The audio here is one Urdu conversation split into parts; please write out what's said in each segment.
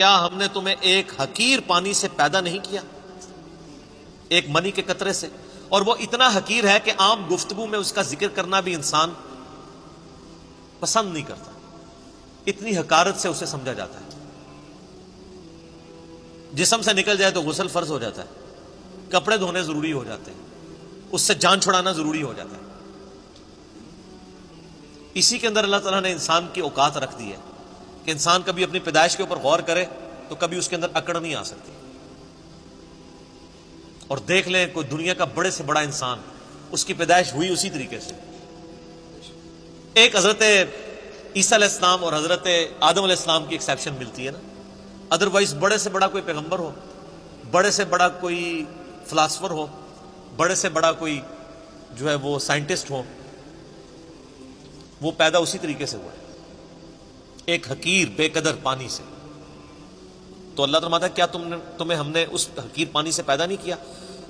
کیا ہم نے تمہیں ایک حقیر پانی سے پیدا نہیں کیا، ایک منی کے قطرے سے؟ اور وہ اتنا حقیر ہے کہ عام گفتگو میں اس کا ذکر کرنا بھی انسان پسند نہیں کرتا، اتنی حقارت سے اسے سمجھا جاتا ہے۔ جسم سے نکل جائے تو غسل فرض ہو جاتا ہے، کپڑے دھونے ضروری ہو جاتے ہیں، اس سے جان چھڑانا ضروری ہو جاتا ہے۔ اسی کے اندر اللہ تعالیٰ نے انسان کی اوقات رکھ دی ہے کہ انسان کبھی اپنی پیدائش کے اوپر غور کرے تو کبھی اس کے اندر اکڑ نہیں آ سکتی۔ اور دیکھ لیں کوئی دنیا کا بڑے سے بڑا انسان، اس کی پیدائش ہوئی اسی طریقے سے۔ ایک حضرت عیسیٰ علیہ السلام اور حضرت آدم علیہ السلام کی ایکسیپشن ملتی ہے نا، ادروائز بڑے سے بڑا کوئی پیغمبر ہو، بڑے سے بڑا کوئی فلاسفر ہو، بڑے سے بڑا کوئی جو ہے وہ سائنٹسٹ ہو، وہ پیدا اسی طریقے سے ہوا ہے، ایک حقیر بے قدر پانی سے۔ تو اللہ تعالیٰ کیا تمہیں ہم نے اس حقیر پانی سے پیدا نہیں کیا؟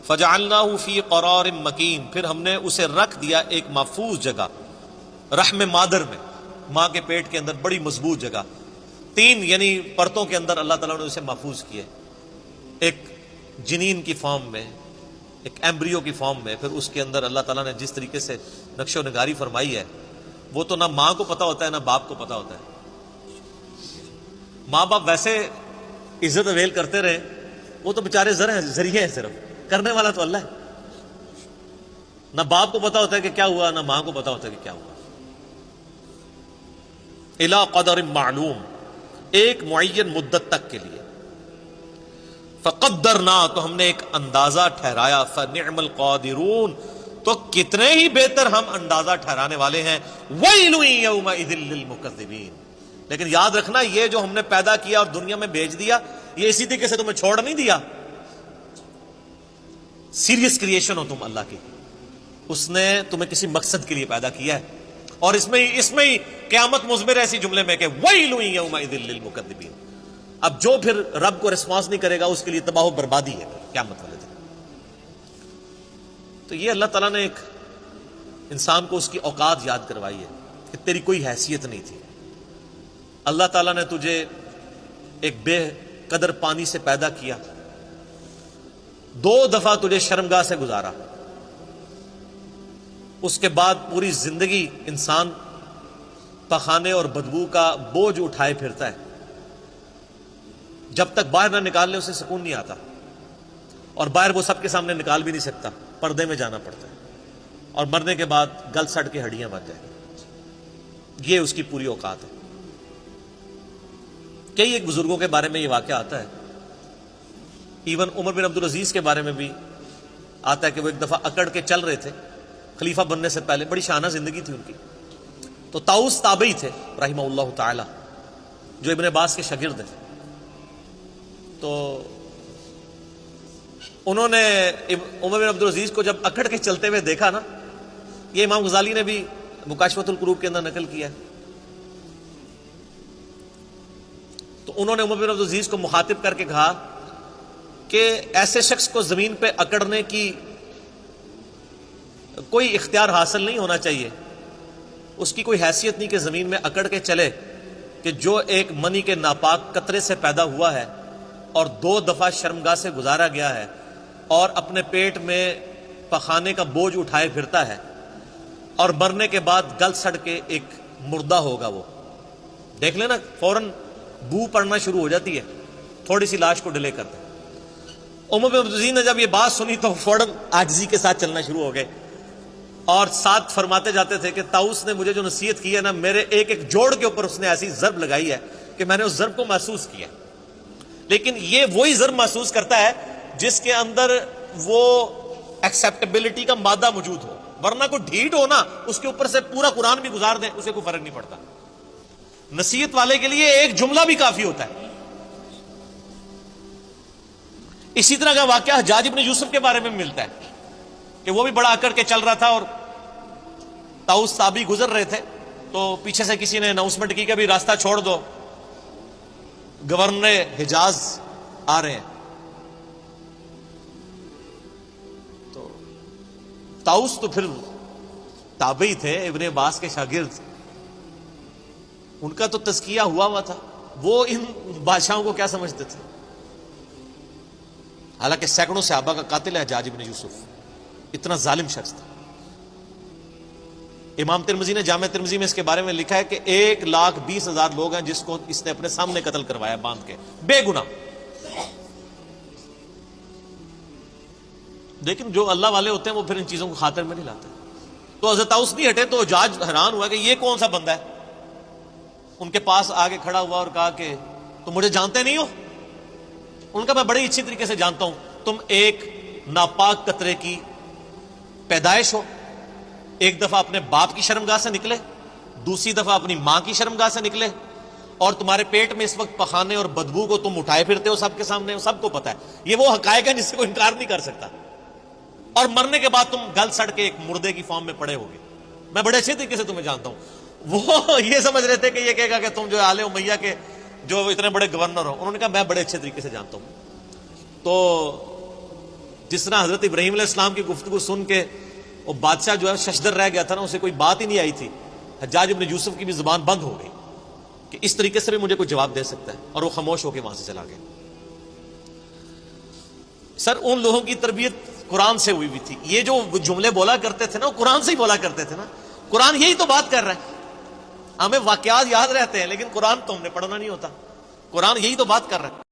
فجعلناہ فی قرار مکین، پھر ہم نے اسے رکھ دیا ایک محفوظ جگہ، رحم مادر میں، ماں کے پیٹ کے اندر بڑی مضبوط جگہ، تین یعنی پرتوں کے اندر اللہ تعالیٰ نے اسے محفوظ کیا، ایک جنین کی فارم میں، ایک ایمبریو کی فارم میں، پھر اس کے اندر اللہ تعالیٰ نے جس طریقے سے نقش و نگاری فرمائی ہے، وہ تو نہ ماں کو پتا ہوتا ہے نہ باپ کو پتا ہوتا ہے۔ ماں باپ ویسے عزت اویل کرتے رہے، وہ تو بیچارے ذریعے ہیں، صرف کرنے والا تو اللہ ہے۔ نہ باپ کو پتا ہوتا ہے کہ کیا ہوا، نہ ماں کو پتا ہوتا ہے کہ کیا ہوا۔ الی قدر معلوم، ایک معین مدت تک کے لیے۔ فقدرنا، تو ہم نے ایک اندازہ ٹھہرایا، فنعم القادرون، تو کتنے ہی بہتر ہم اندازہ ٹھہرانے والے ہیں۔ ویل یومئذ للمکذبین، لیکن یاد رکھنا یہ جو ہم نے پیدا کیا اور دنیا میں بھیج دیا، یہ اسی طریقے سے تمہیں چھوڑ نہیں دیا۔ سیریس کریشن ہو تم اللہ کی، اس نے تمہیں کسی مقصد کے لیے پیدا کیا ہے، اور اس میں ہی قیامت مضمر ہے اسی جملے میں کہ ویل یومئذ للمکذبین۔ اب جو پھر رب کو ریسپانس نہیں کرے گا اس کے لیے تباہ و بربادی ہے قیامت والے دن۔ تو یہ اللہ تعالیٰ نے ایک انسان کو اس کی اوقات یاد کروائی ہے کہ تیری کوئی حیثیت نہیں تھی، اللہ تعالیٰ نے تجھے ایک بے قدر پانی سے پیدا کیا، 2 دفعہ تجھے شرمگاہ سے گزارا، اس کے بعد پوری زندگی انسان پخانے اور بدبو کا بوجھ اٹھائے پھرتا ہے، جب تک باہر نہ نکال لے اسے سکون نہیں آتا، اور باہر وہ سب کے سامنے نکال بھی نہیں سکتا، پردے میں جانا پڑتا ہے، اور مرنے کے بعد گل سڑ کے ہڈیاں بن جائیں گی۔ یہ اس کی پوری اوقات ہے۔ کئی ایک بزرگوں کے بارے میں یہ واقعہ آتا ہے، ایون عمر بن عبدالعزیز کے بارے میں بھی آتا ہے کہ وہ ایک دفعہ اکڑ کے چل رہے تھے خلیفہ بننے سے پہلے، بڑی شانہ زندگی تھی ان کی۔ تو طاؤس تابعی تھے رحمہ اللہ تعالی، جو ابن عباس کے شاگرد ہیں۔ تو انہوں نے عمر بن عبدالعزیز کو جب اکڑ کے چلتے ہوئے دیکھا نا، یہ امام غزالی نے بھی مکاشفۃ القلوب کے اندر نقل کیا ہے، تو انہوں نے عمر بن عبدالعزیز کو مخاطب کر کے کہا کہ ایسے شخص کو زمین پہ اکڑنے کی کوئی اختیار حاصل نہیں ہونا چاہیے، اس کی کوئی حیثیت نہیں کہ زمین میں اکڑ کے چلے، کہ جو ایک منی کے ناپاک قطرے سے پیدا ہوا ہے اور 2 دفعہ شرمگاہ سے گزارا گیا ہے، اور اپنے پیٹ میں پخانے کا بوجھ اٹھائے پھرتا ہے، اور مرنے کے بعد گل سڑ کے ایک مردہ ہوگا۔ وہ دیکھ لینا فوراً بو پڑنا شروع ہو جاتی ہے، تھوڑی سی لاش کو ڈیلے کرتے ہیں۔ عمر بن عبدالعزیز نے جب یہ بات سنی تو فوراً عاجزی کے ساتھ چلنا شروع ہو گئے، اور ساتھ فرماتے جاتے تھے کہ طاؤس نے مجھے جو نصیحت کی ہے نا، میرے ایک ایک جوڑ کے اوپر اس نے ایسی ضرب لگائی ہے کہ میں نے اس ضرب کو محسوس کیا۔ لیکن یہ وہی ضرب محسوس کرتا ہے جس کے اندر وہ ایکسیپٹیبلٹی کا مادہ موجود ہو، ورنہ کوئی ڈھیٹ ہو نا، اس کے اوپر سے پورا قرآن بھی گزار دیں اسے کوئی فرق نہیں پڑتا۔ نصیحت والے کے لیے ایک جملہ بھی کافی ہوتا ہے۔ اسی طرح کا واقعہ حجاج ابن یوسف کے بارے میں ملتا ہے کہ وہ بھی بڑا اکڑ کے چل رہا تھا، اور طاؤس تابعی گزر رہے تھے، تو پیچھے سے کسی نے اناؤنسمنٹ کی کہ بھی راستہ چھوڑ دو، گورنر حجاز آ رہے ہیں۔ تو طاؤس تو پھر تابعی تھے، ابن عباس کے شاگرد، ان کا تو تزکیہ ہوا تھا، وہ ان بادشاہوں کو کیا سمجھتے تھے؟ حالانکہ سینکڑوں صحابہ کا قاتل ہے حجاج ابن یوسف، اتنا ظالم شخص تھا۔ امام ترمذی نے جامع ترمذی میں اس کے بارے میں لکھا ہے کہ 1,20,000 لوگ ہیں جس کو اس نے اپنے سامنے قتل کروایا باندھ کے، بے گناہ۔ لیکن جو اللہ والے ہوتے ہیں وہ پھر ان چیزوں کو خاطر میں نہیں لاتے۔ تو حضرت اوس نہیں ہٹے تو حجاج حیران ہوا کہ یہ کون سا بندہ ہے، ان کے پاس آگے کھڑا ہوا اور کہا کہ تم مجھے جانتے نہیں ہو؟ ان کا میں بڑی اچھی طریقے سے جانتا ہوں، تم ایک ناپاک قطرے کی پیدائش ہو، ایک دفعہ اپنے باپ کی شرمگاہ سے نکلے، دوسری دفعہ اپنی ماں کی شرمگاہ سے نکلے، اور تمہارے پیٹ میں اس وقت پخانے اور بدبو کو تم اٹھائے پھرتے ہو سب کے سامنے، سب کو پتا ہے۔ یہ وہ حقائق ہے جس سے کوئی انکار نہیں کر سکتا۔ اور مرنے کے بعد تم گل سڑ کے ایک مردے کی فارم میں پڑے ہوگے، میں بڑے اچھے طریقے سے تمہیں جانتا ہوں۔ وہ یہ سمجھ رہے تھے کہ یہ کہے گا کہ تم جو آل امیہ کے جو اتنے بڑے گورنر ہو، انہوں نے کہا میں بڑے اچھے طریقے سے جانتا ہوں۔ تو جس طرح حضرت ابراہیم علیہ السلام کی گفتگو سن کے وہ بادشاہ جو ہے ششدر رہ گیا تھا نا، اسے کوئی بات ہی نہیں آئی تھی، حجاج ابن یوسف کی بھی زبان بند ہو گئی کہ اس طریقے سے بھی مجھے کوئی جواب دے سکتا ہے، اور وہ خاموش ہو کے وہاں سے چلا گیا۔ سر ان لوگوں کی تربیت قرآن سے ہوئی ہوئی تھی، یہ جو جملے بولا کرتے تھے نا وہ قرآن سے ہی بولا کرتے تھے نا، قرآن یہی تو بات کر رہا ہے۔ ہمیں واقعات یاد رہتے ہیں لیکن قرآن تو ہم نے پڑھنا نہیں ہوتا، قرآن یہی تو بات کر رہا ہے۔